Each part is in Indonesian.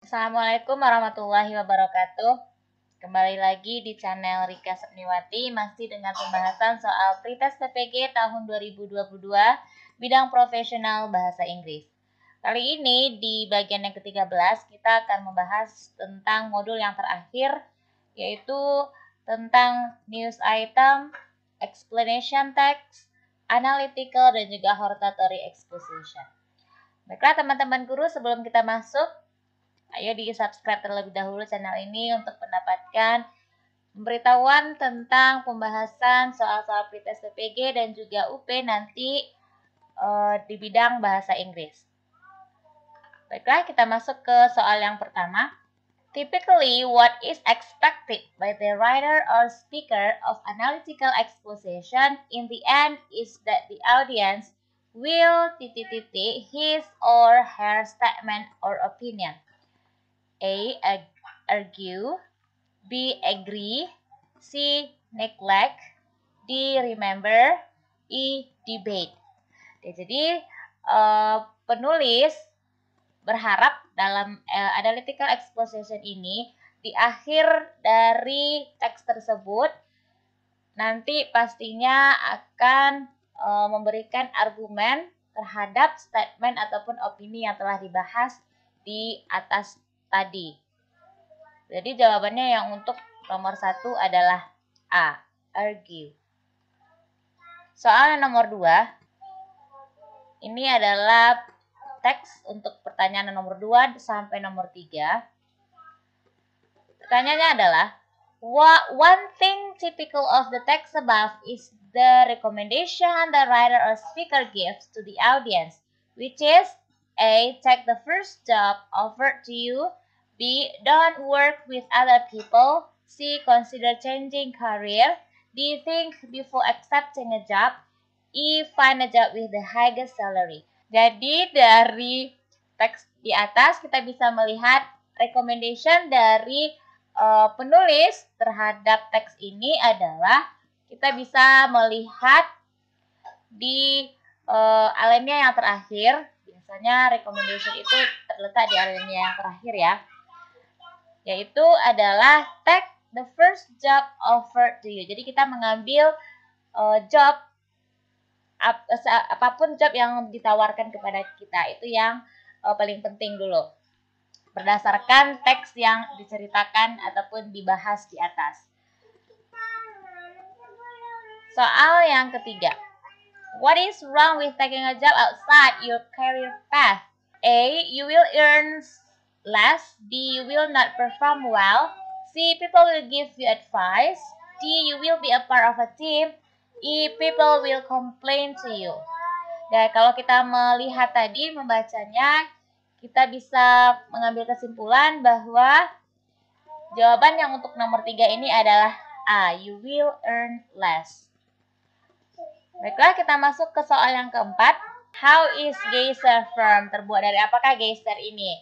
Assalamualaikum warahmatullahi wabarakatuh. Kembali lagi di channel Rika Sepniwati, masih dengan pembahasan soal pretest PPG tahun 2022 bidang profesional bahasa Inggris. Kali ini di bagian yang ke-13 kita akan membahas tentang modul yang terakhir, yaitu tentang news item, explanation text, analytical, dan juga hortatory exposition. Baiklah teman-teman guru, sebelum kita masuk, ayo di-subscribe terlebih dahulu channel ini untuk mendapatkan pemberitahuan tentang pembahasan soal-soal pretest PPG dan juga UP nanti di bidang bahasa Inggris. Baiklah, kita masuk ke soal yang pertama. Typically, what is expected by the writer or speaker of analytical exposition in the end is that the audience will his or her statement or opinion. A. Argue, B. Agree, C. Neglect, D. Remember, E. Debate. Jadi penulis berharap dalam analytical exposition ini di akhir dari teks tersebut nanti pastinya akan memberikan argumen terhadap statement ataupun opini yang telah dibahas di atas tadi. Jadi jawabannya yang untuk nomor 1 adalah A, argue. Soal nomor 2, ini adalah teks untuk pertanyaan nomor 2 sampai nomor 3. Pertanyaannya adalah, one thing typical of the text above is the recommendation the writer or speaker gives to the audience, which is A. Take the first job offered to you. B. Don't work with other people. C. Consider changing career. D. Think before accepting a job. E. Find a job with the highest salary. Jadi dari teks di atas kita bisa melihat recommendation dari penulis terhadap teks ini adalah kita bisa melihat di alinea yang terakhir. Biasanya recommendation itu terletak di alinea yang terakhir ya, yaitu adalah take the first job offered to you. Jadi kita mengambil job, apapun job yang ditawarkan kepada kita, itu yang paling penting dulu berdasarkan teks yang diceritakan ataupun dibahas di atas. Soal yang ketiga, what is wrong with taking a job outside your career path? A. You will earn less. B. You will not perform well. C. People will give you advice. D. You will be a part of a team. E. People will complain to you. Dan kalau kita melihat tadi, membacanya, kita bisa mengambil kesimpulan bahwa jawaban yang untuk nomor 3 ini adalah A. You will earn less. Baiklah, kita masuk ke soal yang keempat. How is geyser formed? Terbuat dari apakah geyser ini?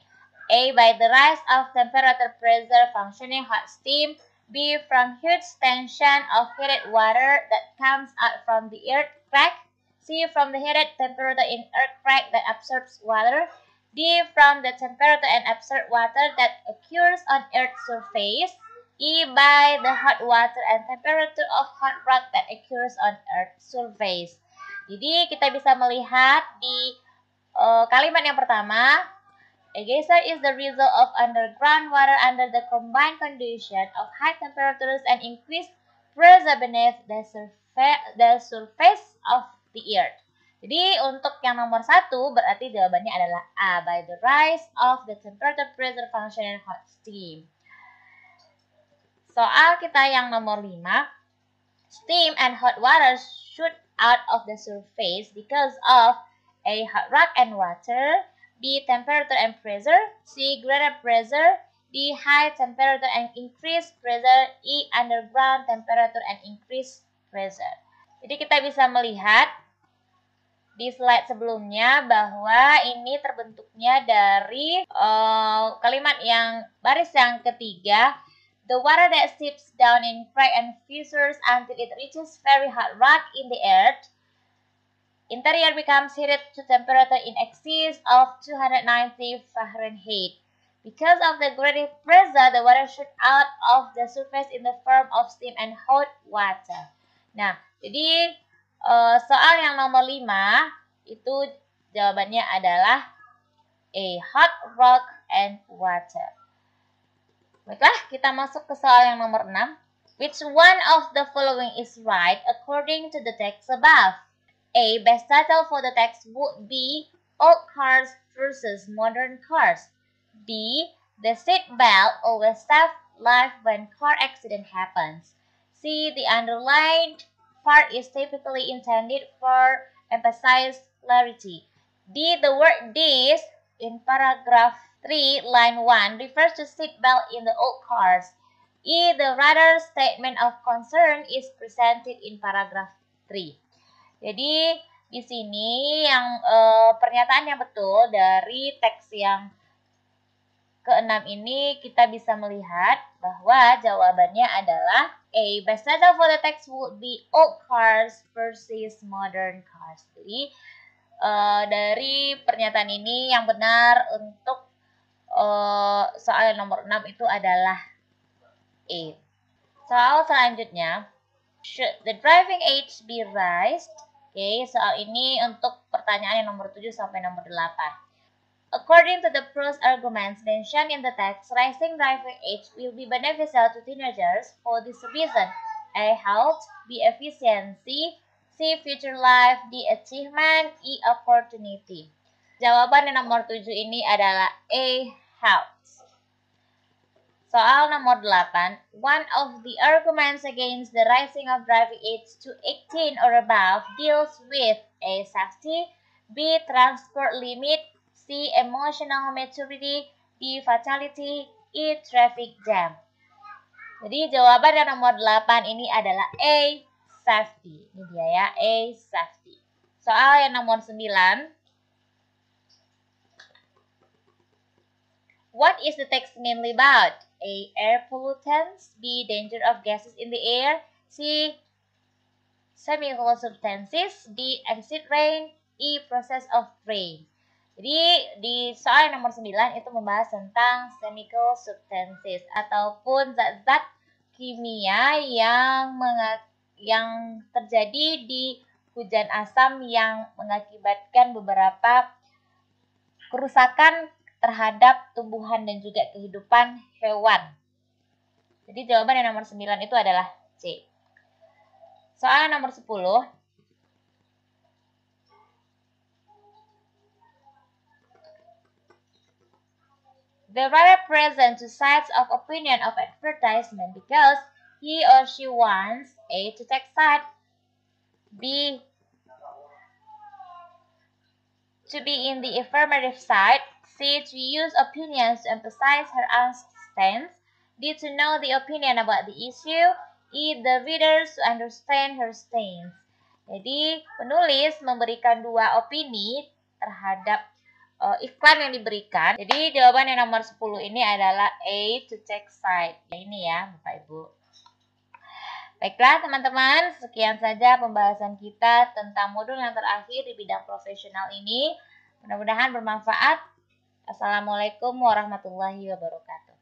A. By the rise of temperature pressure functioning hot steam. B. From huge tension of heated water that comes out from the earth crack. C. From the heated temperature in earth crack that absorbs water. D. From the temperature and absorbed water that occurs on earth's surface. E. By the hot water and temperature of hot rock that occurs on earth's surface. Jadi kita bisa melihat di kalimat yang pertama, a geyser is the result of underground water under the combined condition of high temperatures and increased pressure beneath the surface of the earth. Jadi untuk yang nomor 1 berarti jawabannya adalah A, by the rise of the temperature pressure function and hot steam. Soal kita yang nomor 5, steam and hot water shoot out of the surface because of A. Hot rock and water, B. Temperature and pressure, C. Greater pressure, D. High temperature and increased pressure, E. Underground temperature and increased pressure. Jadi kita bisa melihat di slide sebelumnya bahwa ini terbentuknya dari kalimat yang baris yang ketiga. The water that seeps down in crack and fissures until it reaches very hot rock in the earth. Interior becomes heated to temperature in excess of 290 Fahrenheit. Because of the gradient pressure, the water shoot out of the surface in the form of steam and hot water. Nah, jadi soal yang nomor 5 itu jawabannya adalah A. Hot rock and water. Baiklah, kita masuk ke soal yang nomor 6. Which one of the following is right according to the text above? A. Best title for the text would be Old Cars versus Modern Cars. B. The seat belt always saves life when car accident happens. C. The underlined part is typically intended for emphasize clarity. D. The word this in paragraph 3, line 1 refers to seat belt in the old cars. E. The writer's statement of concern is presented in paragraph 3. Jadi di sini yang pernyataan yang betul dari teks yang keenam ini kita bisa melihat bahwa jawabannya adalah A. Best title for the text would be old cars versus modern cars. Jadi dari pernyataan ini yang benar untuk soal nomor 6 itu adalah A. Soal selanjutnya, should the driving age be raised? Oke, soal ini untuk pertanyaan yang nomor 7 sampai nomor 8. According to the pros arguments mentioned in the text, raising driving age will be beneficial to teenagers for this reason. A. Health. B. Efficiency. C. Future life. D. Achievement. E. Opportunity. Jawaban yang nomor 7 ini adalah A. Health. Soal nomor 8. One of the arguments against the raising of driving age to 18 or above deals with A. Safety. B. Transport limit. C. Emotional maturity. D. Fatality. E. Traffic jam. Jadi jawaban yang nomor 8 ini adalah A. Safety. Ini dia ya, A. Safety. Soal yang nomor 9. What is the text mainly about? A. Air pollutants. B. Danger of gases in the air. C. Chemical substances. D. Acid rain. E. Process of rain. Jadi di soal nomor 9 itu membahas tentang chemical substances ataupun zat-zat kimia yang terjadi di hujan asam yang mengakibatkan beberapa kerusakan terhadap tumbuhan dan juga kehidupan hewan. Jadi jawaban yang nomor 9 itu adalah C. Soal nomor 10. The writer presents two sides of opinion of advertisement because he or she wants A. to take side, B. to be in the affirmative side, C. to use opinions to emphasize her own stance, D. to know the opinion about the issue, E. the readers to understand her stance. Jadi penulis memberikan dua opini terhadap iklan yang diberikan. Jadi jawaban yang nomor 10 ini adalah A. to take side. Ini ya Bapak Ibu. Baiklah teman-teman, sekian saja pembahasan kita tentang modul yang terakhir di bidang profesional ini. Mudah-mudahan bermanfaat. Assalamualaikum warahmatullahi wabarakatuh.